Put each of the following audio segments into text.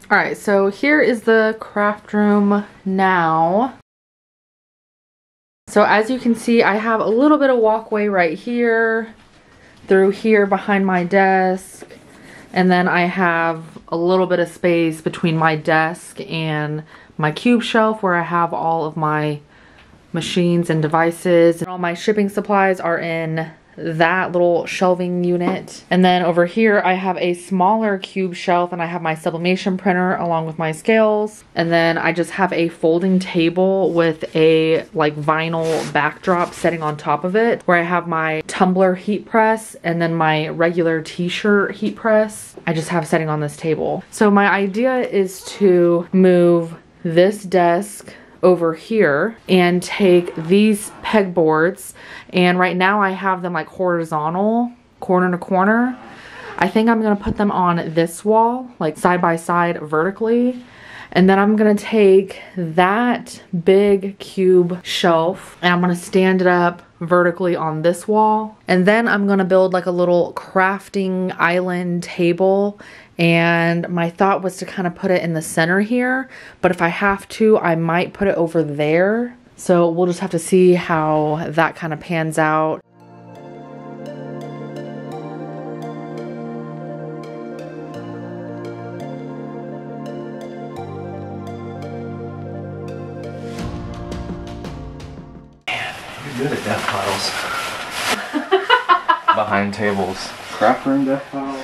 All right, so here is the craft room now. So as you can see, I have a little bit of walkway right here, through here behind my desk, and then I have a little bit of space between my desk and my cube shelf where I have all of my machines and devices. And all my shipping supplies are in that little shelving unit. And then over here I have a smaller cube shelf, and I have my sublimation printer along with my scales. And then I just have a folding table with a like vinyl backdrop setting on top of it, where I have my tumbler heat press and then my regular t-shirt heat press I just have setting on this table. So my idea is to move this desk over here and take these pegboards, and right now I have them like horizontal, corner to corner. I think I'm gonna put them on this wall, like side by side vertically, and then I'm gonna take that big cube shelf and I'm gonna stand it up vertically on this wall, and then I'm gonna build like a little crafting island table. And my thought was to kind of put it in the center here, but if I have to, I might put it over there. So we'll just have to see how that kind of pans out. You're good at death piles. Behind tables. Craft room death piles.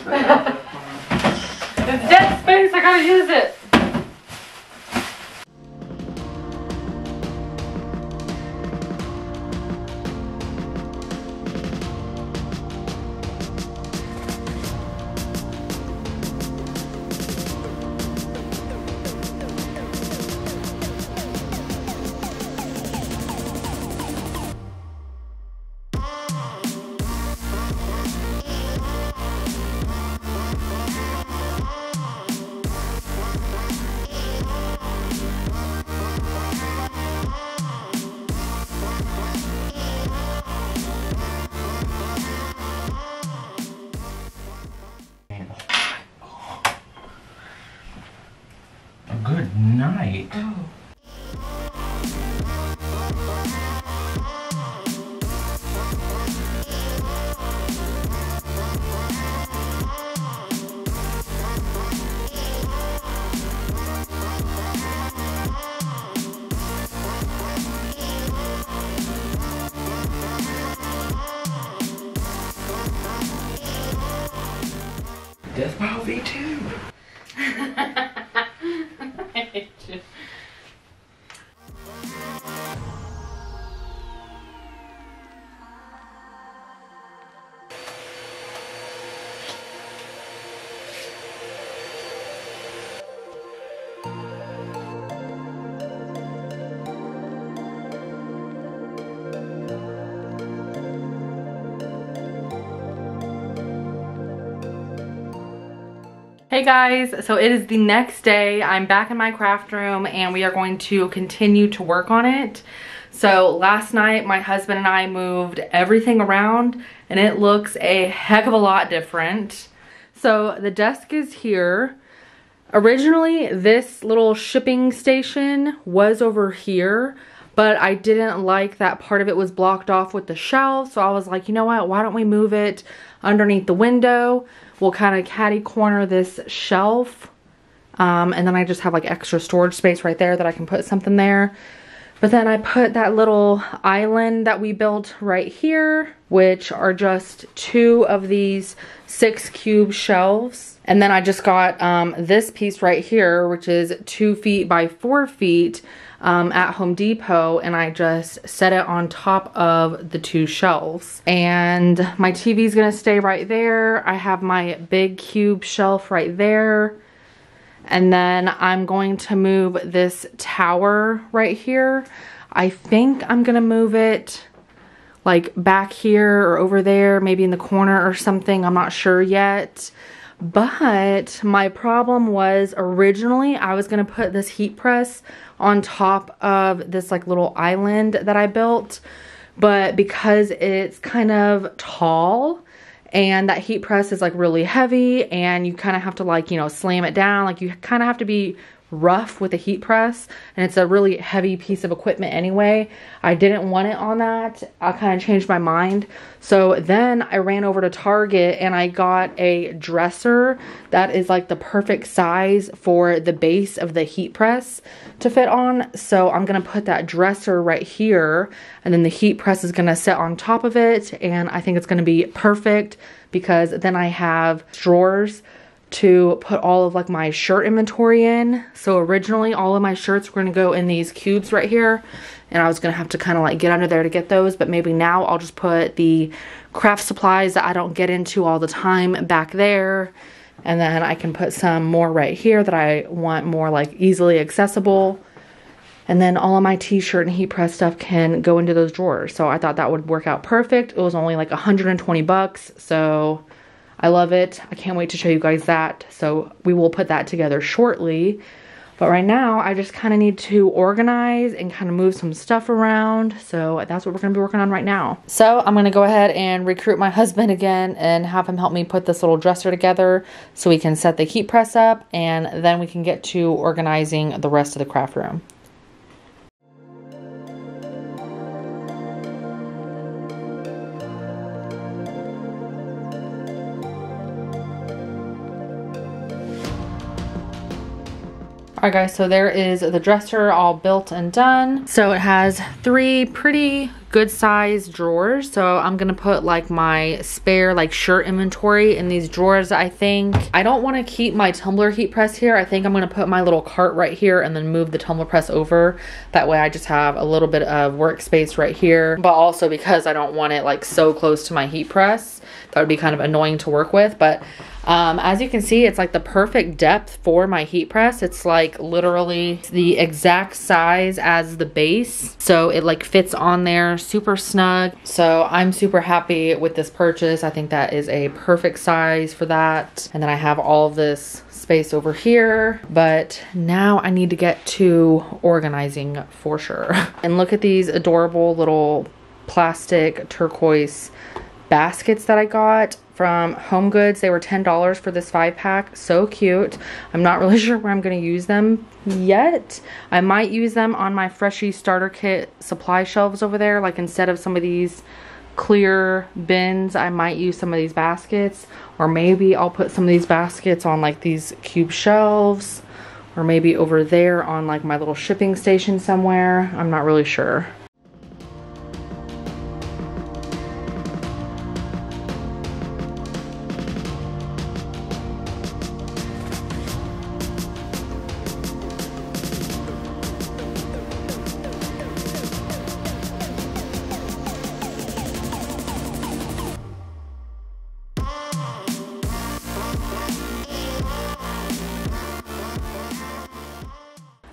It's dead space, I gotta use it. Good night. Oh. Death pile V2. Hey guys, so it is the next day. I'm back in my craft room and we are going to continue to work on it. So last night my husband and I moved everything around and it looks a heck of a lot different. So the desk is here. Originally this little shipping station was over here, but I didn't like that part of it was blocked off with the shelf. So I was like, you know what, why don't we move it underneath the window? We'll kind of catty corner this shelf. And then I just have like extra storage space right there that I can put something there. But then I put that little island that we built right here, which are just 2 of these 6 cube shelves. And then I just got this piece right here, which is 2 feet by 4 feet at Home Depot, and I just set it on top of the 2 shelves. And my TV is gonna stay right there. I have my big cube shelf right there. And then I'm going to move this tower right here. I think I'm gonna move it like back here or over there, maybe in the corner or something. I'm not sure yet. But my problem was originally I was gonna put this heat press on top of this like little island that I built, but because it's kind of tall and that heat press is like really heavy, and you kind of have to like, you know, slam it down. Like you kind of have to be rough with a heat press, and it's a really heavy piece of equipment anyway. I didn't want it on that. I kind of changed my mind. So then I ran over to Target and I got a dresser that is like the perfect size for the base of the heat press to fit on. So I'm gonna put that dresser right here, and then the heat press is gonna sit on top of it, and I think it's gonna be perfect because then I have drawers to put all of like my shirt inventory in. So originally all of my shirts were gonna go in these cubes right here, and I was gonna have to kind of like get under there to get those, but maybe now I'll just put the craft supplies that I don't get into all the time back there, and then I can put some more right here that I want more like easily accessible, and then all of my t-shirt and heat press stuff can go into those drawers. So I thought that would work out perfect. It was only like 120 bucks, so I love it. I can't wait to show you guys that. So we will put that together shortly. But right now, I just kind of need to organize and kind of move some stuff around. So that's what we're going to be working on right now. So I'm going to go ahead and recruit my husband again and have him help me put this little dresser together so we can set the heat press up, and then we can get to organizing the rest of the craft room. Alright guys, so there is the dresser all built and done. So it has 3 pretty good sized drawers. So I'm gonna put like my spare like shirt inventory in these drawers. I think I don't want to keep my tumbler heat press here. I think I'm gonna put my little cart right here and then move the tumbler press over. That way I just have a little bit of workspace right here, but also because I don't want it like so close to my heat press. That would be kind of annoying to work with, but as you can see, it's like the perfect depth for my heat press. It's like literally the exact size as the base. So it like fits on there super snug. So I'm super happy with this purchase. I think that is a perfect size for that. And then I have all of this space over here, but now I need to get to organizing for sure. And look at these adorable little plastic turquoise baskets that I got from Home Goods. They were $10 for this 5-pack. So cute. I'm not really sure where I'm going to use them yet. I might use them on my Freshie starter kit supply shelves over there. Like instead of some of these clear bins, I might use some of these baskets, or maybe I'll put some of these baskets on like these cube shelves, or maybe over there on like my little shipping station somewhere. I'm not really sure.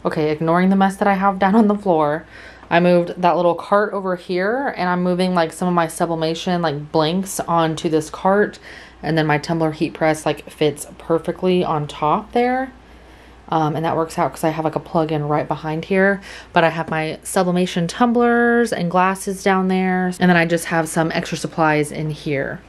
Okay, ignoring the mess that I have down on the floor, I moved that little cart over here, and I'm moving like some of my sublimation like blanks onto this cart, and then my tumbler heat press like fits perfectly on top there. And that works out because I have like a plug-in right behind here, but I have my sublimation tumblers and glasses down there, and then I just have some extra supplies in here.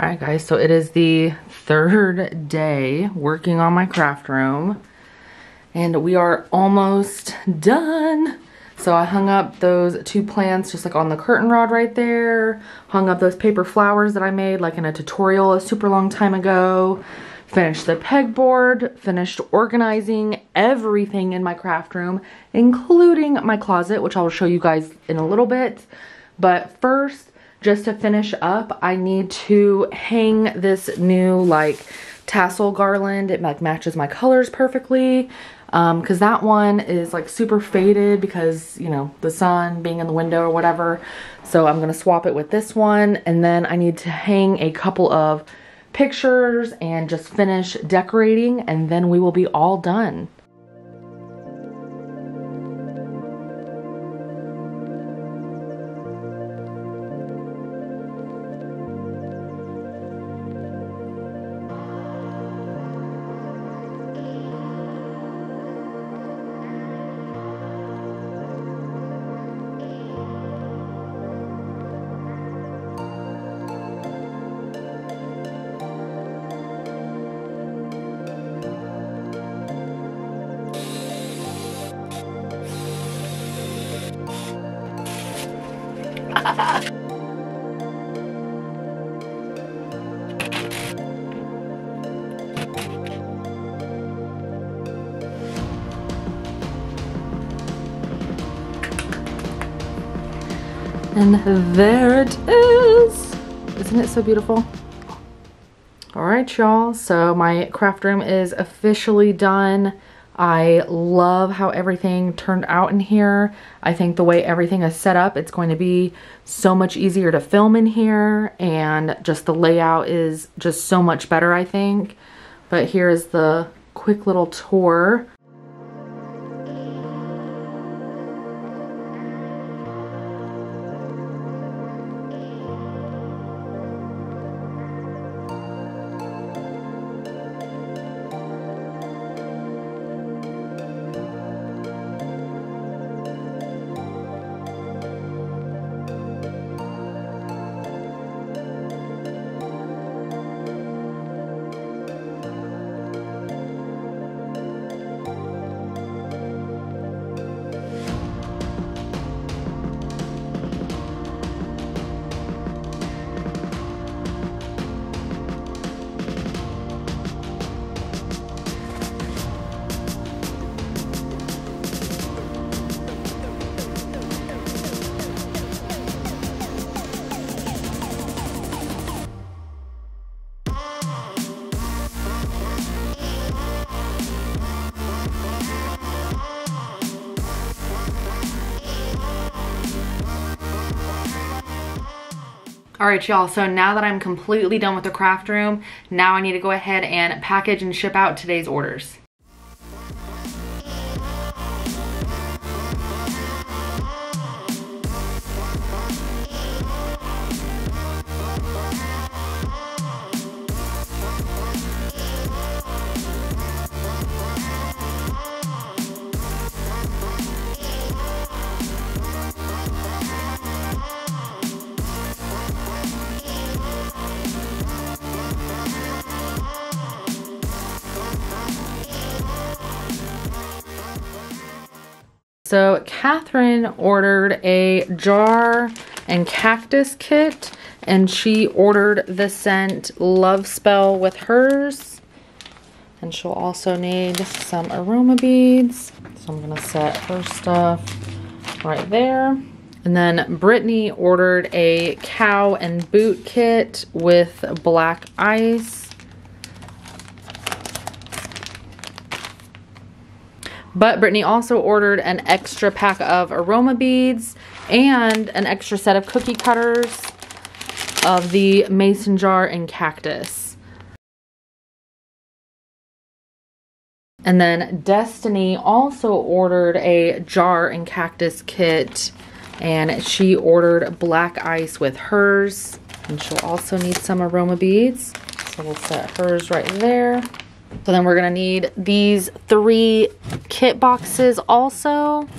Alright guys, so it is the third day working on my craft room and we are almost done. So I hung up those 2 plants just like on the curtain rod right there, hung up those paper flowers that I made like in a tutorial a super long time ago, finished the pegboard, finished organizing everything in my craft room, including my closet, which I will show you guys in a little bit. But first, just to finish up, I need to hang this new like tassel garland. It like matches my colors perfectly because that one is like super faded because, you know, the sun being in the window or whatever. So I'm gonna swap it with this one, and then I need to hang a couple of pictures and just finish decorating, and then we will be all done. And there it is. Isn't it so beautiful? All right, y'all. So my craft room is officially done. I love how everything turned out in here. I think the way everything is set up, it's going to be so much easier to film in here, and just the layout is just so much better, I think. But here's the quick little tour. All right, y'all, so now that I'm completely done with the craft room, now I need to go ahead and package and ship out today's orders. So Catherine ordered a jar and cactus kit, and she ordered the scent Love Spell with hers. And she'll also need some aroma beads. So I'm gonna set her stuff right there. And then Brittany ordered a cow and boot kit with black ice. But Brittany also ordered an extra pack of aroma beads and an extra set of cookie cutters of the mason jar and cactus. And then Destiny also ordered a jar and cactus kit, and she ordered black ice with hers. And she'll also need some aroma beads. So we'll set hers right there. So then we're gonna need these 3 kit boxes also.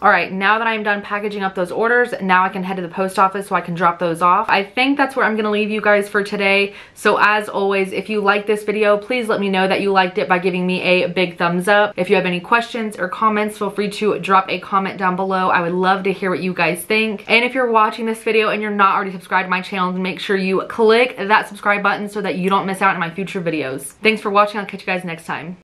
All right, now that I'm done packaging up those orders, now I can head to the post office so I can drop those off. I think that's where I'm gonna leave you guys for today. So as always, if you like this video, please let me know that you liked it by giving me a big thumbs up. If you have any questions or comments, feel free to drop a comment down below. I would love to hear what you guys think. And if you're watching this video and you're not already subscribed to my channel, make sure you click that subscribe button so that you don't miss out on my future videos. Thanks for watching. I'll catch you guys next time.